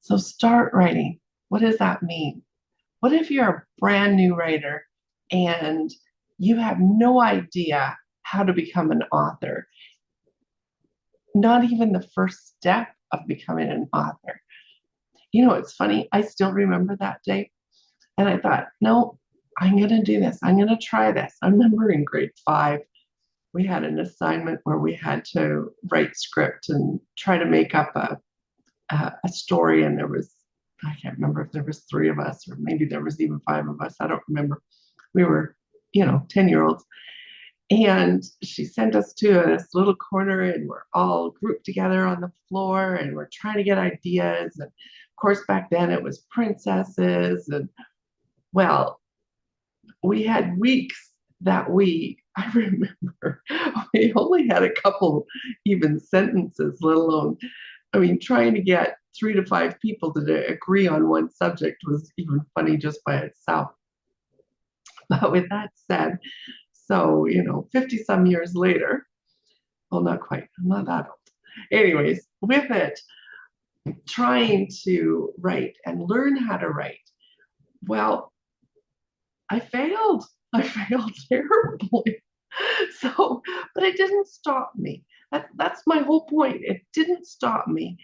So start writing. What does that mean? What if you're a brand new writer and you have no idea how to become an author? Not even the first step of becoming an author. You know, it's funny. I still remember that day. And I thought, no, I'm going to do this. I'm going to try this. I remember in grade 5, we had an assignment where we had to write script and try to make up a story. And there was, I can't remember if there was 3 of us or maybe there was even 5 of us. I don't remember. We were, 10-year-olds. And she sent us to this little corner and we're all grouped together on the floor and we're trying to get ideas. And of course, back then it was princesses. And well, we had weeks that I remember, we only had a couple even sentences, let alone, trying to get 3 to 5 people to agree on one subject was even funny just by itself. But with that said, so, 50 some years later, well, not quite, I'm not that old. Anyways, with it, trying to write and learn how to write, well, I failed. I failed terribly. So, but it didn't stop me. That's my whole point. It didn't stop me.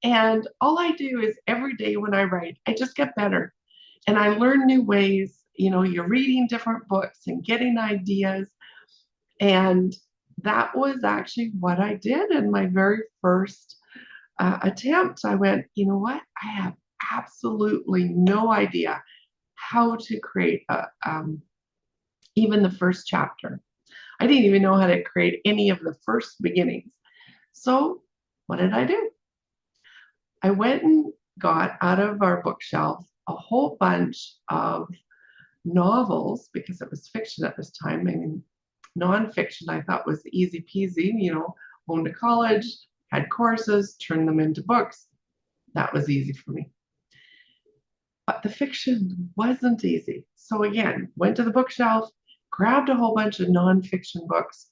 And all I do is every day when I write, I just get better and I learn new ways. You're reading different books and getting ideas. And that was actually what I did in my very first attempt. I went, you know what? I have absolutely no idea how to create even the first chapter. I didn't even know how to create any of the first beginnings. So what did I do? I went and got out of our bookshelf a whole bunch of novels because it was fiction at this time. Nonfiction I thought was easy peasy, going to college, had courses, turned them into books. That was easy for me. But the fiction wasn't easy. So again, went to the bookshelf, grabbed a whole bunch of nonfiction books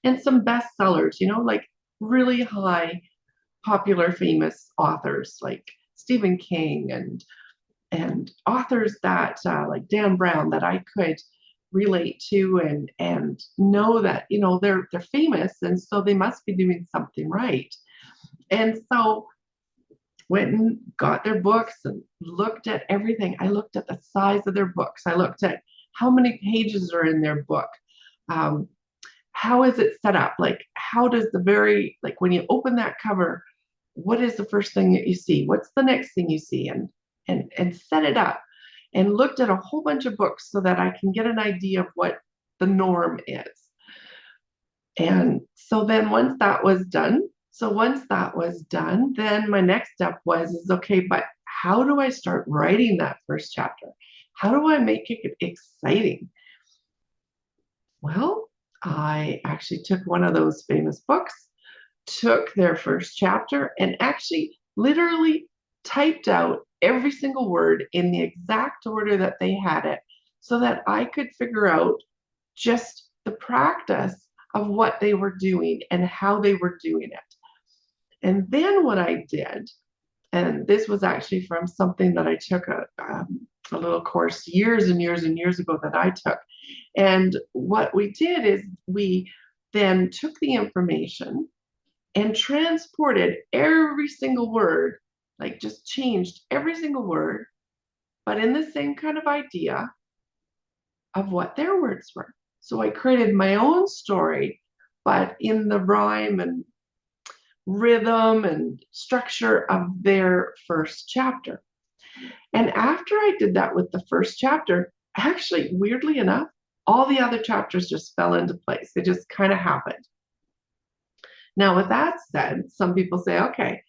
and some bestsellers, like really high, popular, famous authors like Stephen King and authors that like Dan Brown that I could relate to and know that they're famous and so they must be doing something right. And so went and got their books and looked at everything. I looked at the size of their books. I looked at how many pages are in their book. How is it set up? Like, how does when you open that cover, what is the first thing that you see? What's the next thing you see? And set it up and looked at a whole bunch of books so that I can get an idea of what the norm is. And so then once that was done, then my next step is okay, but how do I start writing that first chapter? How do I make it exciting? Well, I actually took one of those famous books, took their first chapter, and actually literally typed out every single word in the exact order that they had it so that I could figure out just the practice of what they were doing and how they were doing it. And then what I did, and this was actually from something that I took a little course years and years and years ago that I took. And what we did is we then took the information and transported every single word, like just changed every single word, but in the same kind of idea of what their words were. So I created my own story, but in the rhyme and rhythm and structure of their first chapter. And after I did that with the first chapter, actually, weirdly enough, all the other chapters just fell into place. They just kind of happened. Now, with that said, some people say, okay,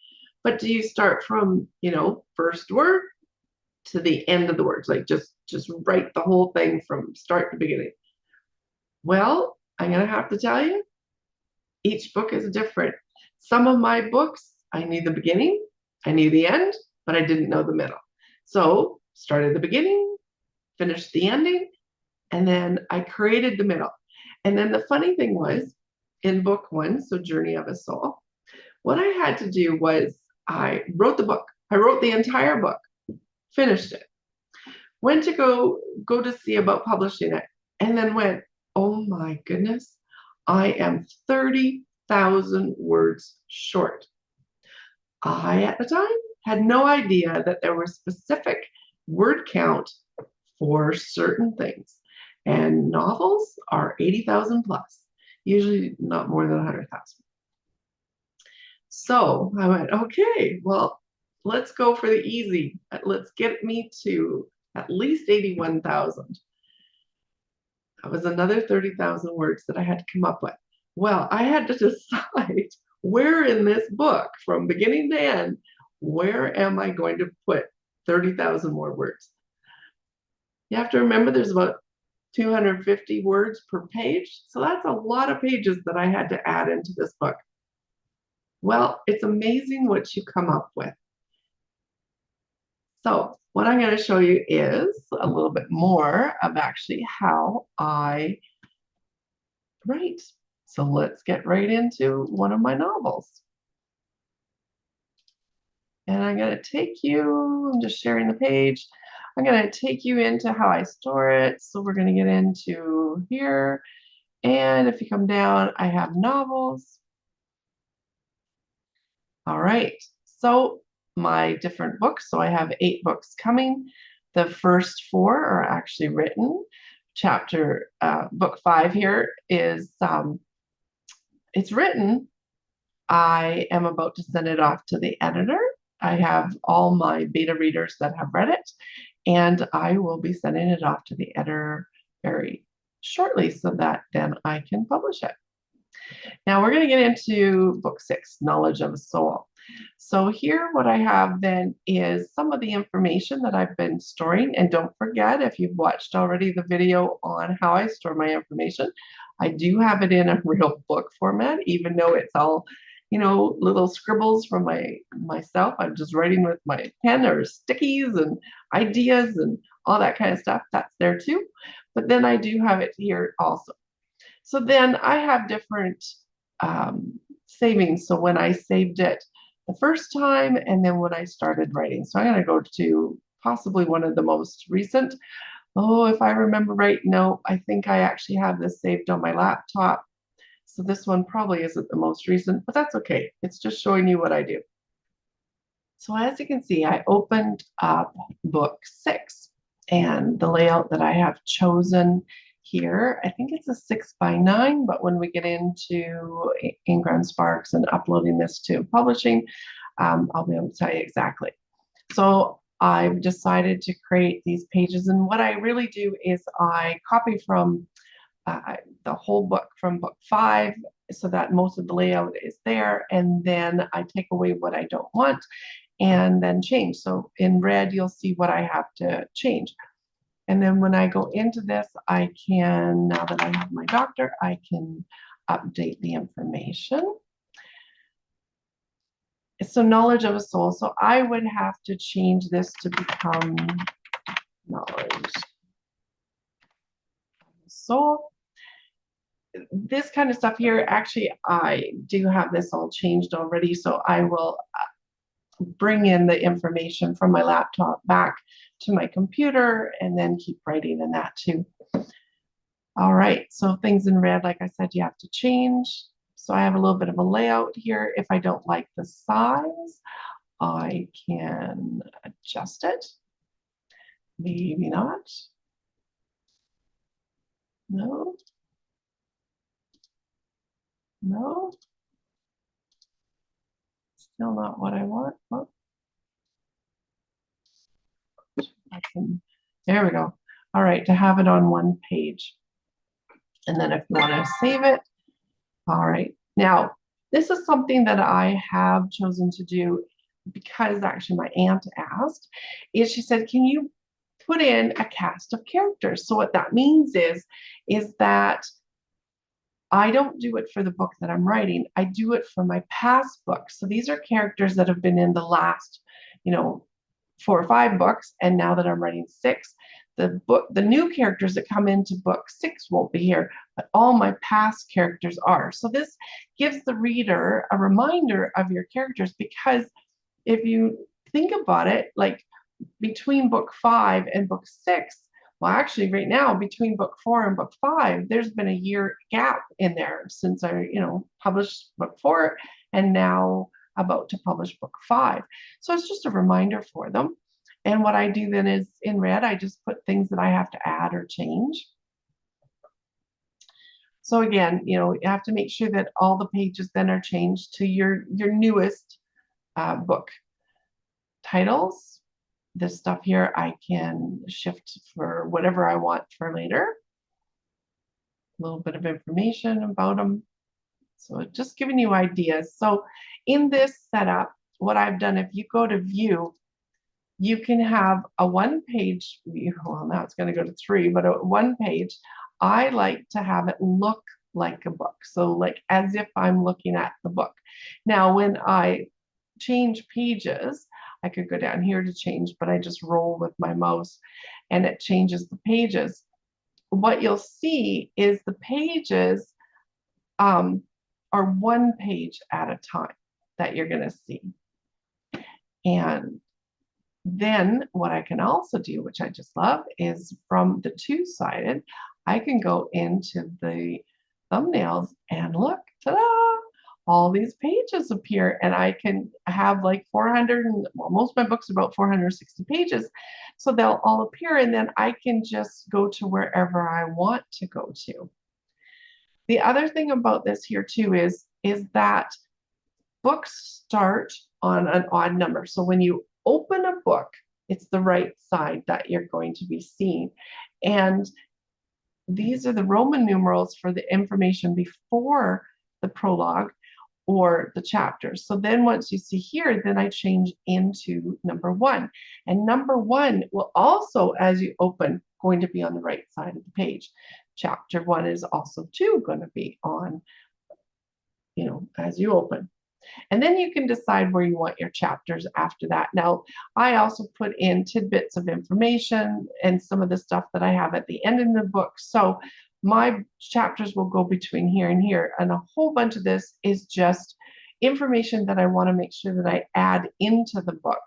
but do you start from, first word to the end of the words, like just write the whole thing from start to beginning? Well, I'm going to have to tell you, each book is different. Some of my books, I knew the beginning, I knew the end, but I didn't know the middle. So started the beginning, finished the ending, and then I created the middle. And then the funny thing was, in book 1, so Journey of a Soul, what I had to do was I wrote the book. I wrote the entire book, finished it, went to go to see about publishing it, and then went, oh my goodness, I am 30,000 words short. I, at the time, had no idea that there was specific word count for certain things. And novels are 80,000 plus, usually not more than 100,000. So I went, okay, well, let's go for the easy. Let's get me to at least 81,000. That was another 30,000 words that I had to come up with. Well, I had to decide where in this book, from beginning to end, where am I going to put 30,000 more words? You have to remember there's about 250 words per page. So that's a lot of pages that I had to add into this book. Well, it's amazing what you come up with. So what I'm going to show you is a little bit more of actually how I write. So let's get right into one of my novels. And I'm going to take you, I'm just sharing the page. I'm going to take you into how I store it. So we're going to get into here. And if you come down, I have novels. All right. So my different books. So I have 8 books coming. The first 4 are actually written. Book 5 here is, it's written. I am about to send it off to the editor. I have all my beta readers that have read it, and I will be sending it off to the editor very shortly so that then I can publish it. Now we're going to get into book 6, Knowledge of a Soul. So here what I have then is some of the information that I've been storing. And don't forget, if you've watched already the video on how I store my information, I do have it in a real book format, even though it's all, little scribbles from myself. I'm just writing with my pen or stickies and ideas and all that kind of stuff. That's there too. But then I do have it here also. So then I have different savings. So when I saved it the first time and then when I started writing. So I'm going to go to possibly one of the most recent. Oh, if I remember right, no, I think I actually have this saved on my laptop. So this one probably isn't the most recent, but that's okay. It's just showing you what I do. So as you can see, I opened up book 6 and the layout that I have chosen here, I think it's a 6x9, but when we get into Ingram Sparks and uploading this to publishing, I'll be able to tell you exactly. So I've decided to create these pages, and what I really do is I copy from the whole book from book 5 so that most of the layout is there, and then I take away what I don't want and then change. So in red, you'll see what I have to change. And then when I go into this, I can, now that I have my doctor, I can update the information. So knowledge of a soul. So I would have to change this to become knowledge of a soul. This kind of stuff here, actually, I do have this all changed already. So I will bring in the information from my laptop back to my computer and then keep writing in that too. All right, so things in red, like I said, you have to change. So I have a little bit of a layout here. If I don't like the size, I can adjust it. Maybe not. No. No. Still not what I want. Oh. There we go. All right, to have it on one page. And then if you want to save it, all right. Now, this is something that I have chosen to do because actually my aunt asked, is she said, can you put in a cast of characters? So what that means is that I don't do it for the book that I'm writing. I do it for my past books. So these are characters that have been in the last, 4 or 5 books. And now that I'm writing 6, the new characters that come into book 6 won't be here, but all my past characters are. So this gives the reader a reminder of your characters, because if you think about it, like between book 5 and book 6, well, actually, right now, between book 4 and book 5, there's been a year gap in there since I, published book 4 and now about to publish book 5. So it's just a reminder for them. And what I do then is in red, I just put things that I have to add or change. So again, you have to make sure that all the pages then are changed to your newest book titles. This stuff here I can shift for whatever I want for later. A little bit of information about them. So just giving you ideas. So in this setup, what I've done, if you go to view, you can have a one-page view. Well, now it's going to go to 3, but a one page. I like to have it look like a book. So like as if I'm looking at the book. Now, when I change pages, I could go down here to change, but I just roll with my mouse and it changes the pages. What you'll see is the pages are one page at a time that you're going to see. And then what I can also do, which I just love, is from the two-sided, I can go into the thumbnails and look, ta-da! All these pages appear, and I can have like 400, well, most of my books are about 460 pages, so they'll all appear, and then I can just go to wherever I want to go to. The other thing about this here too is that books start on an odd number. So when you open a book, it's the right side that you're going to be seeing. And these are the Roman numerals for the information before the prologue or the chapters. So then once you see here, then I change into number 1. And number 1 will also, as you open, going to be on the right side of the page. Chapter 1 is also too going to be on, as you open. And then you can decide where you want your chapters after that. Now, I also put in tidbits of information and some of the stuff that I have at the end of the book. So my chapters will go between here and here. And a whole bunch of this is just information that I want to make sure that I add into the book.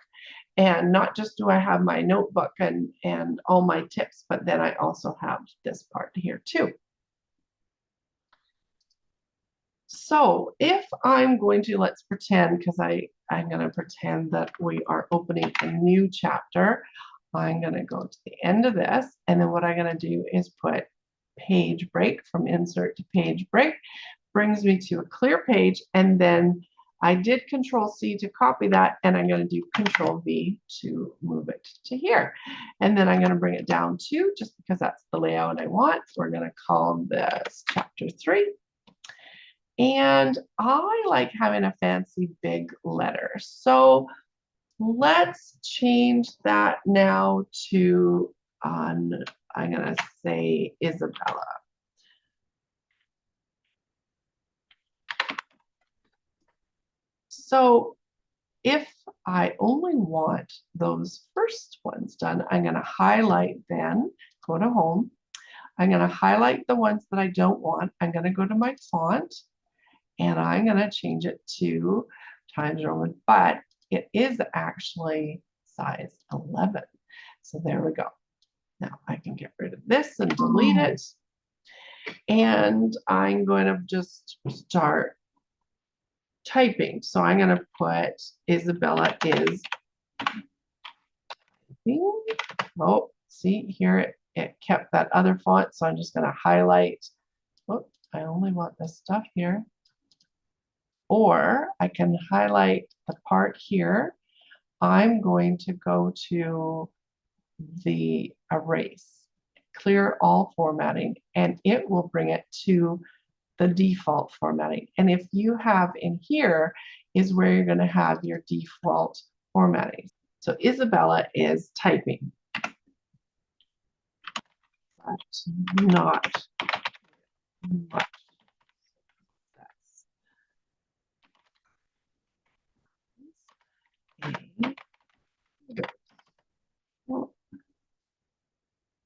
And not just do I have my notebook and all my tips, but then I also have this part here too. So if I'm going to, let's pretend, because I'm going to pretend that we are opening a new chapter. I'm going to go to the end of this, and then what I'm going to do is put page break, from insert to page break, brings me to a clear page, and then I did Control-C to copy that, and I'm going to do Control-V to move it to here. And then I'm going to bring it down to, just because that's the layout I want, we're going to call this chapter 3. And I like having a fancy big letter. So let's change that now to, I'm going to say Isabella. So if I only want those first ones done, I'm going to highlight then, go to home. I'm going to highlight the ones that I don't want. I'm going to go to my font. And I'm going to change it to Times Roman, but it is actually size 11. So there we go. Now I can get rid of this and delete it. And I'm going to just start typing. So I'm going to put Isabella is typing. Oh, see here it kept that other font. So I'm just going to highlight. Oh, I only want this stuff here. Or I can highlight the part here. I'm going to go to the erase, clear all formatting, and it will bring it to the default formatting. And if you have in here is where you're going to have your default formatting. So Isabella is typing, but not much.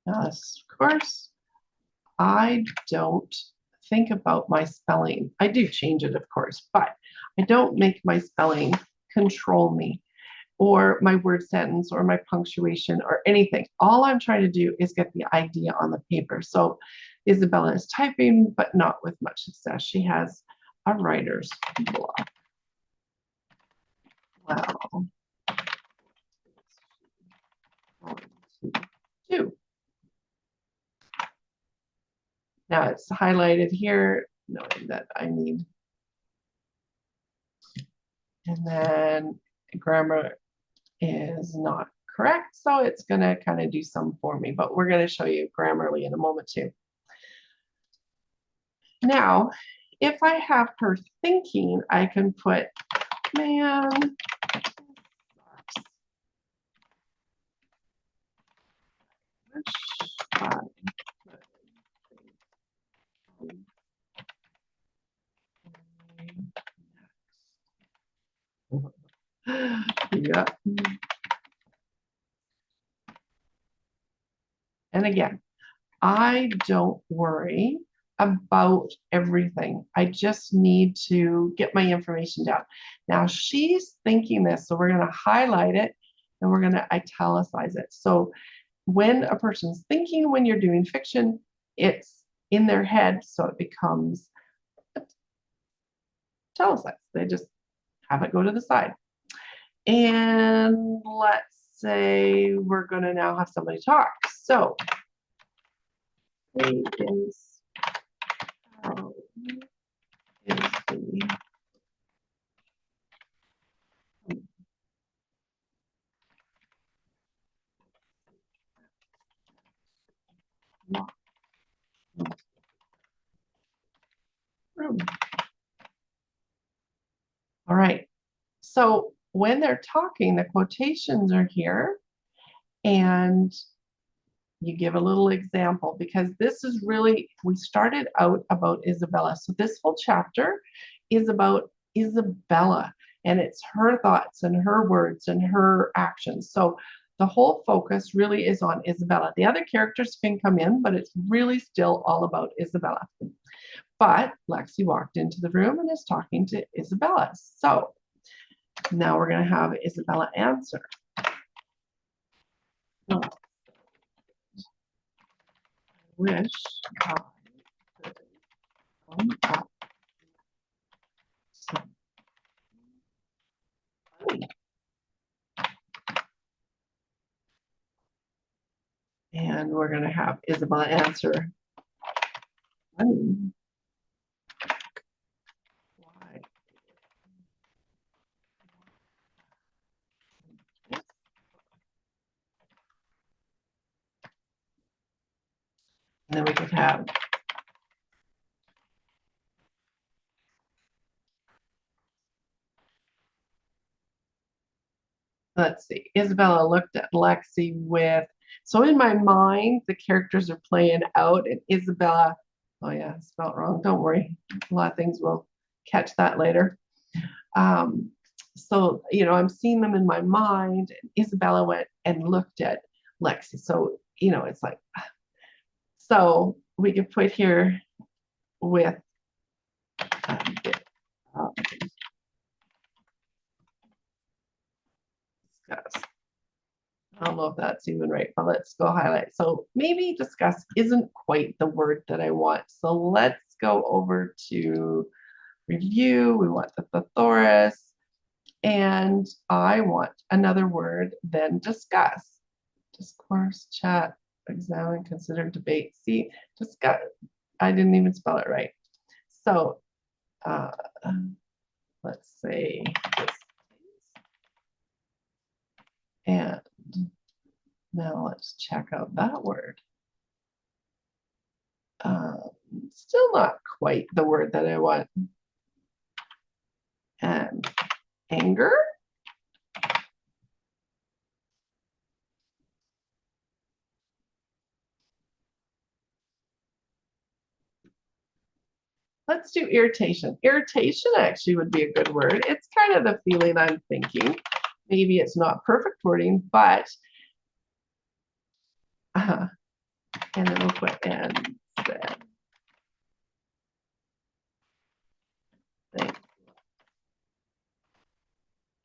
Yes, of course, I don't think about my spelling. I do change it, of course, but I don't make my spelling control me. or my word sentence or my punctuation or anything. All I'm trying to do is get the idea on the paper. So Isabella is typing, but not with much success. She has a writer's block. Wow. 1, 2, 2. Now it's highlighted here, knowing that I need. And then grammar is not correct, so it's going to kind of do some for me, but we're going to show you Grammarly in a moment too. Now, if I have her thinking, I can put, man, yeah. And again, I don't worry about everything. I just need to get my information down. Now she's thinking this, so we're going to highlight it and we're going to italicize it. So when a person's thinking, when you're doing fiction, it's in their head, so it becomes italicized. They just have it go to the side. And let's say we're going to now have somebody talk. So is how is the room. All right. So when they're talking, the quotations are here, and you give a little example, because this is really, we started out about Isabella. So this whole chapter is about Isabella, and it's her thoughts and her words and her actions. So the whole focus really is on Isabella. The other characters can come in, but it's really still all about Isabella. But Lexi walked into the room and is talking to Isabella. So now we're going to have Isabella answer. I wish I could come up some money. And we're going to have Isabella answer. Money. Why? And then we could have let's see, Isabella looked at Lexi with, so in my mind, the characters are playing out, and Isabella, oh yeah, spelled wrong, don't worry, a lot of things will catch that later. So, you know, I'm seeing them in my mind, and Isabella went and looked at Lexi. So, you know, it's like, so we could put here with discuss. I don't know if that's even right, but let's go highlight. So maybe discuss isn't quite the word that I want. So let's go over to review. We want the thesaurus. And I want another word than discuss. Discourse, chat, examine, consider, debate. See, discuss. I didn't even spell it right. So let's say this. And now let's check out that word. Still not quite the word that I want. And anger. Let's do irritation. Irritation actually would be a good word. It's kind of the feeling I'm thinking. Maybe it's not perfect wording, but and then we'll put and said. Thank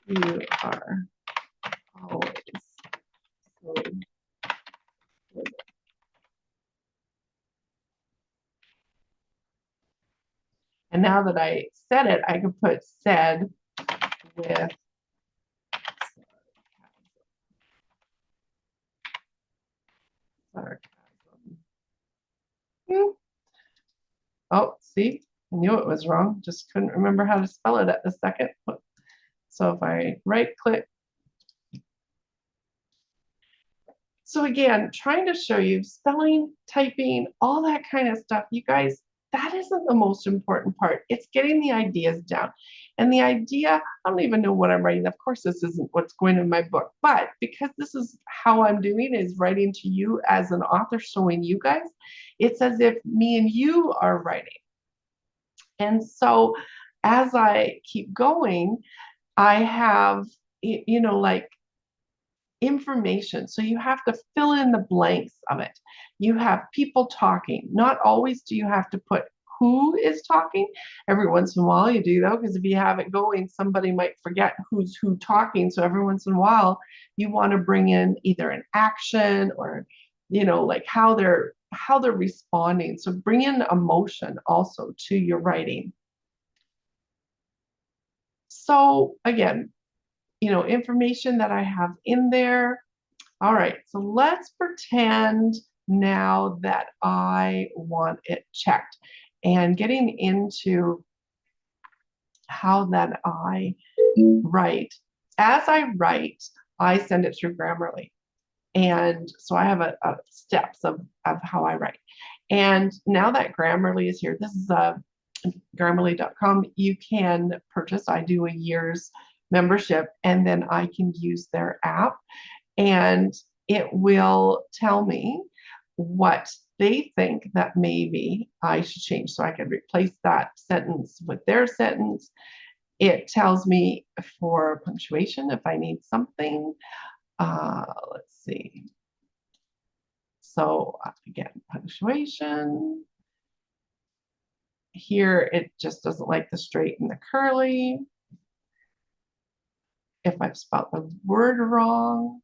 you are And now that I said it, I can put said with sarcasm. Oh, see, I knew it was wrong. Just couldn't remember how to spell it at the second. So if I right click. So again, trying to show you spelling, typing, all that kind of stuff. You guys, that isn't the most important part. It's getting the ideas down. And the idea, I don't even know what I'm writing. Of course, this isn't what's going in my book, but because this is how I'm doing is writing to you as an author, showing you guys, it's as if me and you are writing. And so as I keep going, I have, like information. So you have to fill in the blanks of it. You have people talking. Not always do you have to put who is talking. Every once in a while you do though, because if you have it going, somebody might forget who's who talking. So every once in a while you want to bring in either an action or, like how they're responding. So bring in emotion also to your writing. So again, information that I have in there. All right, so let's pretend now that I want it checked and getting into how that I write. As I write, I send it through Grammarly. And so I have a steps of how I write. And now that Grammarly is here, this is Grammarly.com. You can purchase, I do a year's membership, and then I can use their app and it will tell me what they think that maybe I should change. So I can replace that sentence with their sentence. It tells me for punctuation if I need something. Let's see. So again, punctuation. Here, it just doesn't like the straight and the curly. If I've spelled the word wrong.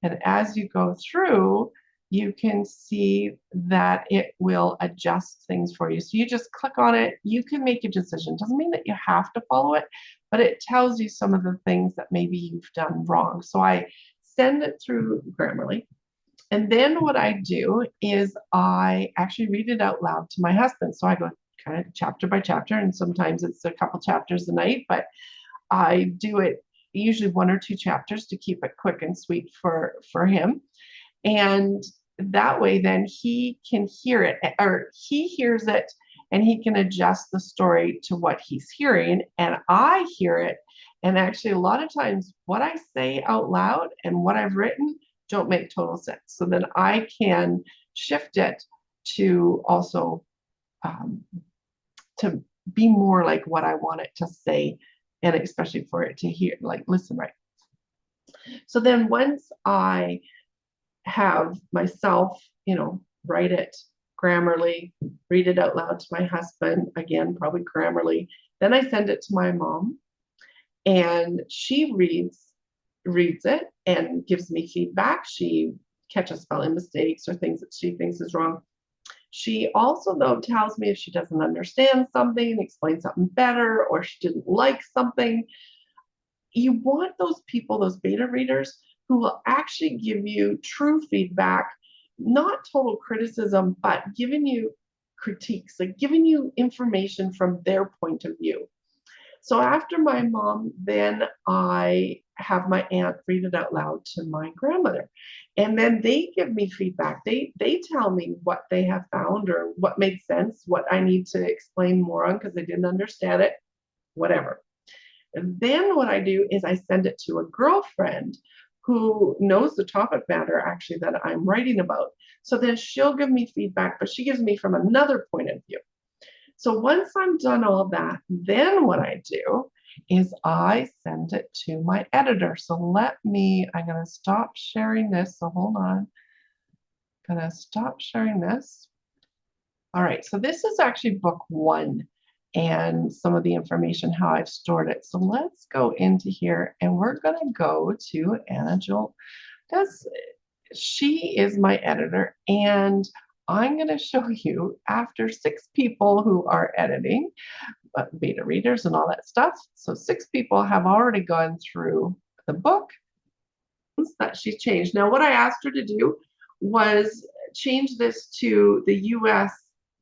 And as you go through, you can see that it will adjust things for you. So you just click on it. You can make a decision. Doesn't mean that you have to follow it, but it tells you some of the things that maybe you've done wrong. So I send it through Grammarly. And then what I do is I actually read it out loud to my husband. So I go kind of chapter by chapter, and sometimes it's a couple chapters a night, but I do it usually 1 or 2 chapters to keep it quick and sweet for him. And that way then he can hear it, or he hears it and he can adjust the story to what he's hearing, and I hear it. And actually a lot of times what I say out loud and what I've written don't make total sense. So then I can shift it to also to be more like what I want it to say, and especially for it to hear, like listen right. So then once I have myself, write it Grammarly, read it out loud to my husband, again, probably Grammarly, then I send it to my mom, and she reads it and gives me feedback. She catches spelling mistakes or things that she thinks is wrong. She also, though, tells me if she doesn't understand something, explain something better, or she didn't like something. You want those people, those beta readers, who will actually give you true feedback, not total criticism, but giving you critiques, like giving you information from their point of view. So after my mom, then I have my aunt read it out loud to my grandmother. And then they give me feedback. They tell me what they have found or what makes sense, what I need to explain more on because they didn't understand it, whatever. And then what I do is I send it to a girlfriend who knows the topic matter actually that I'm writing about. So then she'll give me feedback, but she gives me from another point of view. So once I'm done all that, then what I do is I send it to my editor. So I'm going to stop sharing this. So hold on. I'm going to stop sharing this. All right, so this is actually book 1 and some of the information, how I've stored it. So let's go into here and we're going to go to Anna Jewel because she is my editor, and I'm going to show you after 6 people who are editing, beta readers and all that stuff. So 6 people have already gone through the book that she's changed. Now, what I asked her to do was change this to the US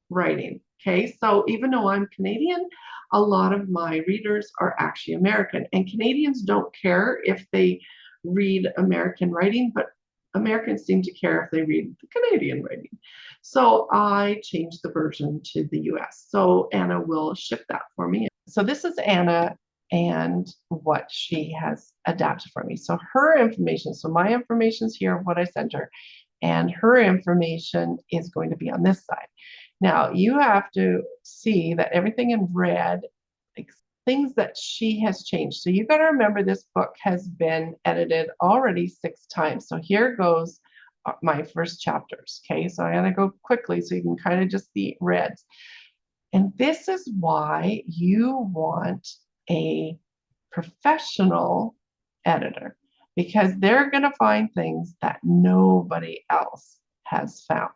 writing. Okay, so even though I'm Canadian, a lot of my readers are actually American, and Canadians don't care if they read American writing, but Americans seem to care if they read the Canadian writing. So I changed the version to the US. So Anna will ship that for me. So this is Anna and what she has adapted for me. So her information, so my information's here, what I sent her, and her information is going to be on this side. Now you have to see that everything in red, things that she has changed. So you got to remember this book has been edited already 6 times. So here goes my first chapters. Okay, so I'm going to go quickly so you can kind of just see reds. And this is why you want a professional editor, because they're going to find things that nobody else has found.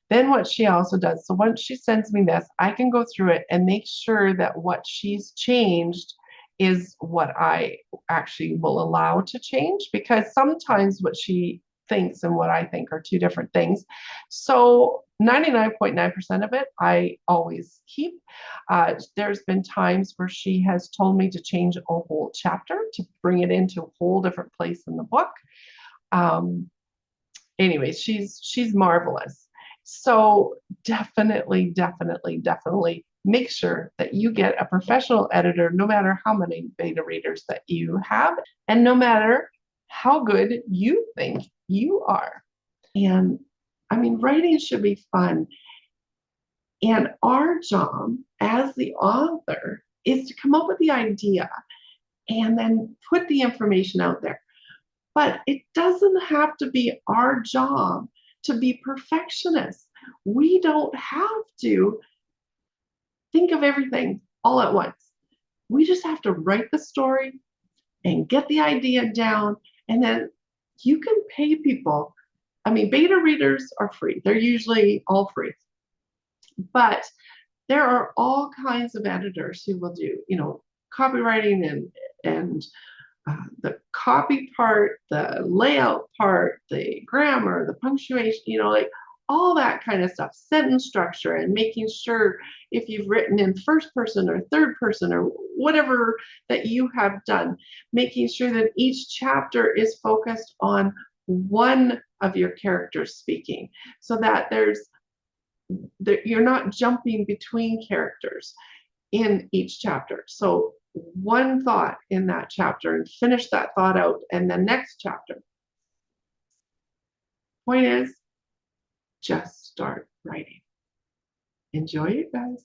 Then what she also does, so once she sends me this, I can go through it and make sure that what she's changed is what I actually will allow to change, because sometimes what she thinks and what I think are 2 different things. So 99.9% of it, I always keep. There's been times where she has told me to change a whole chapter to bring it into a whole different place in the book. Anyways, she's marvelous. So definitely make sure that you get a professional editor, no matter how many beta readers that you have, and no matter how good you think you are. And I mean, writing should be fun. And our job as the author is to come up with the idea and then put the information out there. But it doesn't have to be our job to be perfectionists. We don't have to think of everything all at once. We just have to write the story and get the idea down, and then you can pay people. I mean, beta readers are free. They're usually all free. But there are all kinds of editors who will do, copywriting and the copy part, the layout part, the grammar, the punctuation, like all that kind of stuff, sentence structure, and making sure if you've written in first person or third person or whatever that you have done, making sure that each chapter is focused on one of your characters speaking, so that you're not jumping between characters in each chapter. So one thought in that chapter and finish that thought out, and the next chapter. Point is, just start writing. Enjoy it, guys.